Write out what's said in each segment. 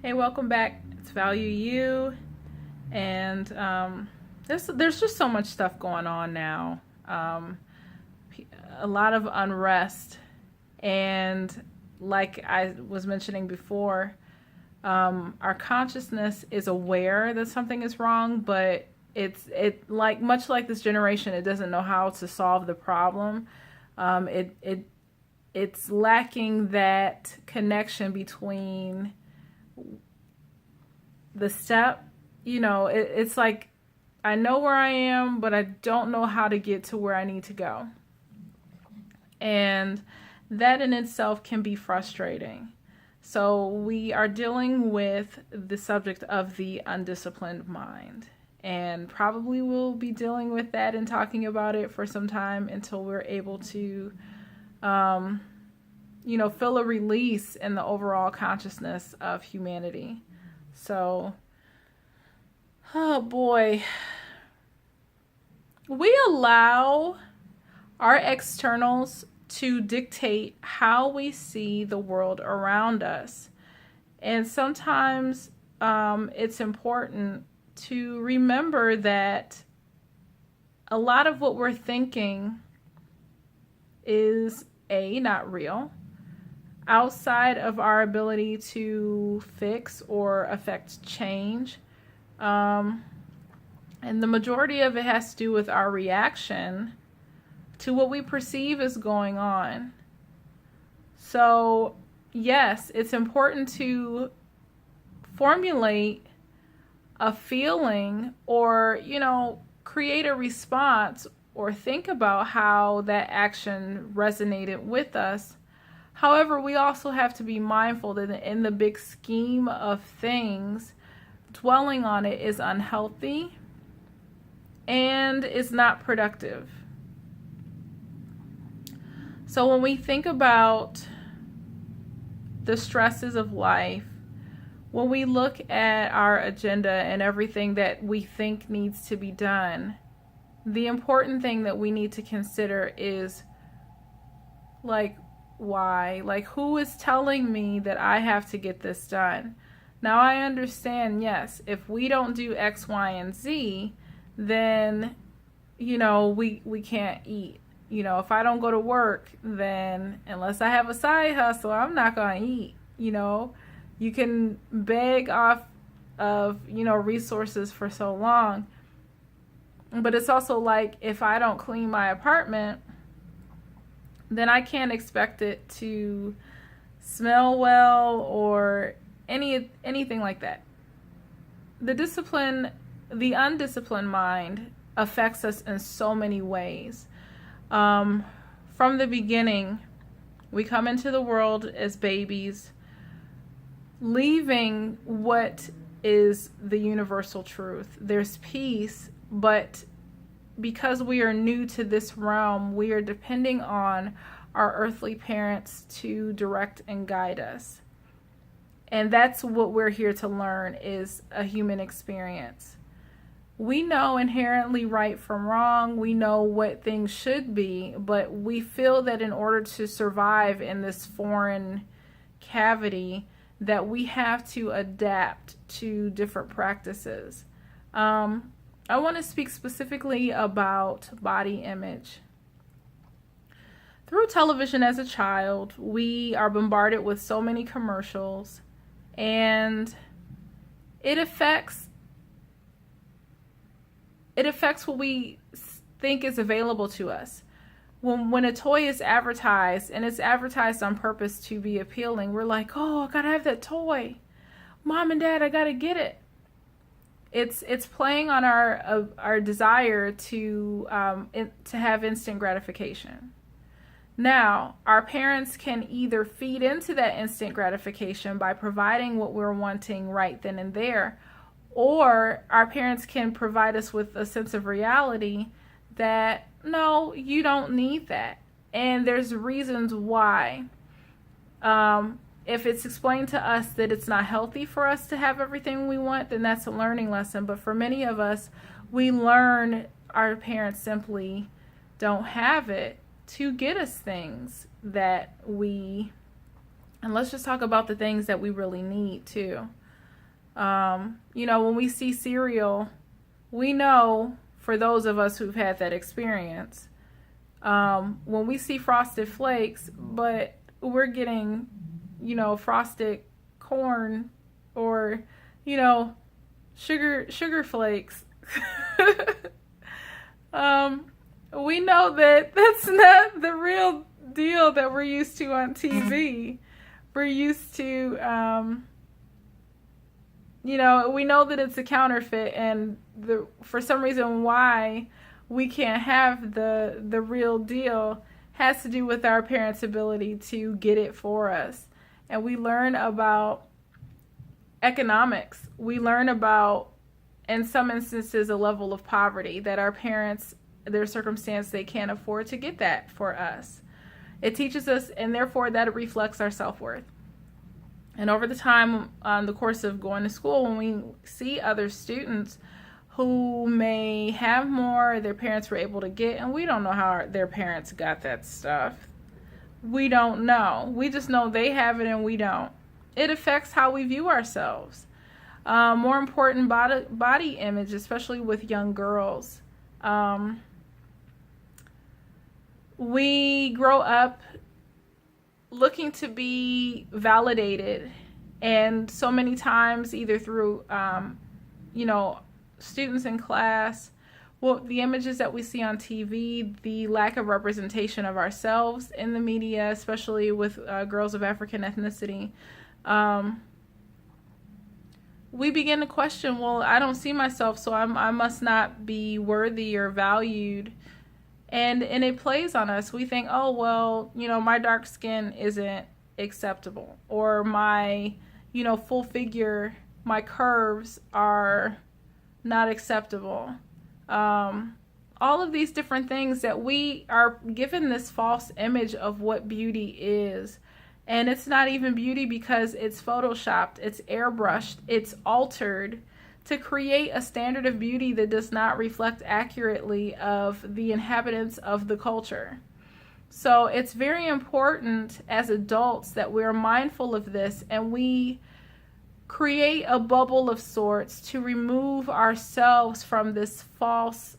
Hey, welcome back. It's Value You, and there's just so much stuff going on now. A lot of unrest, and like I was mentioning before, our consciousness is aware that something is wrong, but it like much like this generation, it doesn't know how to solve the problem. It's lacking that connection between the step. It's like I know where I am, but I don't know how to get to where I need to go. And that in itself can be frustrating. So we are dealing with the subject of the undisciplined mind. And probably we'll be dealing with that and talking about it for some time until we're able to, feel a release in the overall consciousness of humanity. So, oh boy, we allow our externals to dictate how we see the world around us. And sometimes it's important to remember that a lot of what we're thinking is not real, outside of our ability to fix or affect change. And the majority of it has to do with our reaction to what we perceive is going on. So, yes, it's important to formulate a feeling or, create a response or think about how that action resonated with us. However, we also have to be mindful that in the big scheme of things, dwelling on it is unhealthy and is not productive. So when we think about the stresses of life, when we look at our agenda and everything that we think needs to be done, the important thing that we need to consider is why? Who is telling me that I have to get this done? Now, I understand, yes, if we don't do X, Y, and Z, then, we can't eat. If I don't go to work, then unless I have a side hustle, I'm not going to eat. You can beg off of, resources for so long. But it's also like if I don't clean my apartment, then I can't expect it to smell well or anything like that. The undisciplined mind affects us in so many ways. From the beginning, we come into the world as babies, leaving what is the universal truth. There's peace, but because we are new to this realm, we are depending on our earthly parents to direct and guide us. And that's what we're here to learn, is a human experience. We know inherently right from wrong. We know what things should be, but we feel that in order to survive in this foreign cavity, that we have to adapt to different practices. I want to speak specifically about body image. Through television as a child, we are bombarded with so many commercials, and it affects what we think is available to us. When a toy is advertised, and it's advertised on purpose to be appealing, we're like, oh, I gotta have that toy. Mom and Dad, I gotta get it. It's playing on our desire to have instant gratification. Now, our parents can either feed into that instant gratification by providing what we're wanting right then and there, or our parents can provide us with a sense of reality that, no, you don't need that. And there's reasons why. If it's explained to us that it's not healthy for us to have everything we want, then that's a learning lesson. But for many of us, we learn our parents simply don't have it to get us things that and let's just talk about the things that we really need too. When we see cereal, we know, for those of us who've had that experience, when we see Frosted Flakes, but we're getting, frosted corn or, sugar flakes. We know that that's not the real deal that we're used to on TV. We're used to, we know that it's a counterfeit, and for some reason why we can't have the real deal has to do with our parents' ability to get it for us. And we learn about economics. We learn about, in some instances, a level of poverty that our parents, their circumstance, they can't afford to get that for us. It teaches us, and therefore that reflects our self-worth. And over the time, on the course of going to school, when we see other students who may have more their parents were able to get, and we don't know how their parents got that stuff. We don't know. We just know they have it and we don't. It affects how we view ourselves. More important, body image, especially with young girls. We grow up looking to be validated, and so many times, either through students in class, the images that we see on TV, the lack of representation of ourselves in the media, especially with girls of African ethnicity, we begin to question, well, I don't see myself, so I must not be worthy or valued. And it plays on us. We think, oh, well, my dark skin isn't acceptable, or my, full figure, my curves are not acceptable. All of these different things that we are given this false image of what beauty is. And it's not even beauty because it's photoshopped, it's airbrushed, it's altered to create a standard of beauty that does not reflect accurately of the inhabitants of the culture. So it's very important as adults that we're mindful of this, and we create a bubble of sorts to remove ourselves from this false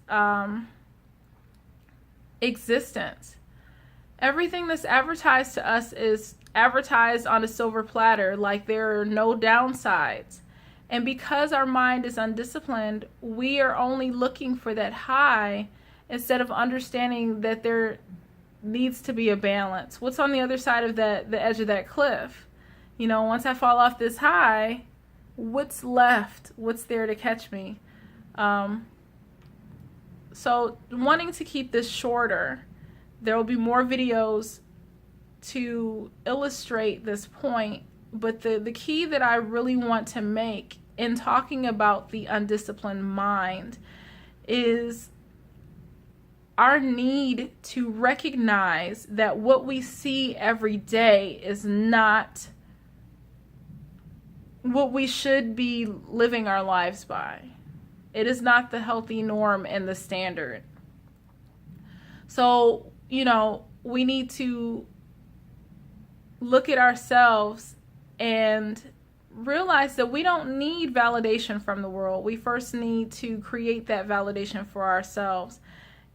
existence. Everything that's advertised to us is advertised on a silver platter, like there are no downsides. And because our mind is undisciplined, we are only looking for that high instead of understanding that there needs to be a balance. What's on the other side of the edge of that cliff? Once I fall off this high, what's left? What's there to catch me? So wanting to keep this shorter, there will be more videos to illustrate this point. But the key that I really want to make in talking about the undisciplined mind is our need to recognize that what we see every day is not what we should be living our lives by. It is not the healthy norm and the standard. So, we need to look at ourselves and realize that we don't need validation from the world. We first need to create that validation for ourselves,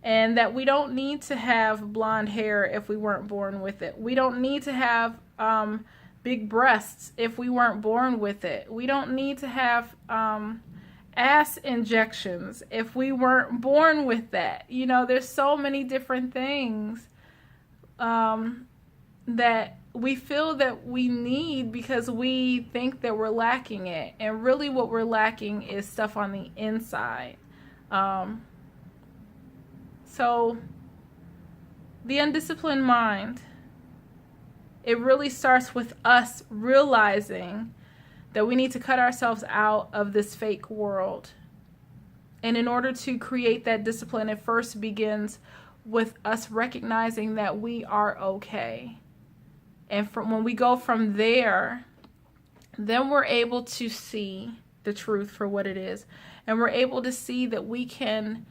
and that we don't need to have blonde hair if we weren't born with it. We don't need to have big breasts if we weren't born with it. We don't need to have ass injections if we weren't born with that. There's so many different things that we feel that we need because we think that we're lacking it. And really what we're lacking is stuff on the inside. So the undisciplined mind, it really starts with us realizing that we need to cut ourselves out of this fake world. And in order to create that discipline, it first begins with us recognizing that we are okay. And when we go from there, then we're able to see the truth for what it is. And we're able to see that we can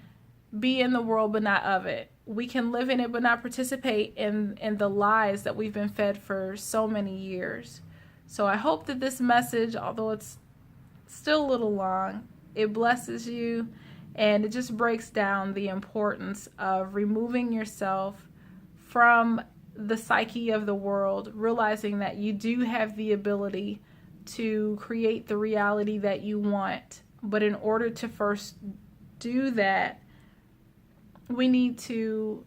be in the world but not of it. We can live in it but not participate in the lies that we've been fed for so many years. So I hope that this message, although it's still a little long. It blesses you, and it just breaks down the importance of removing yourself from the psyche of the world, realizing that you do have the ability to create the reality that you want. But in order to first do that, we need to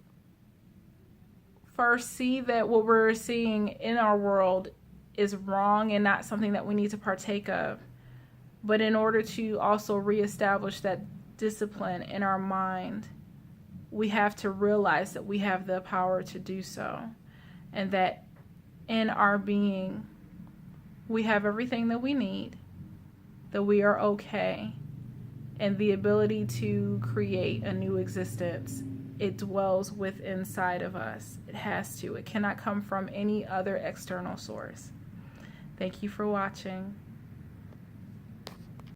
first see that what we're seeing in our world is wrong and not something that we need to partake of. But in order to also reestablish that discipline in our mind, we have to realize that we have the power to do so, and that in our being, we have everything that we need, that we are okay, and the ability to create a new existence. It dwells within inside of us. It has to. It cannot come from any other external source. Thank you for watching.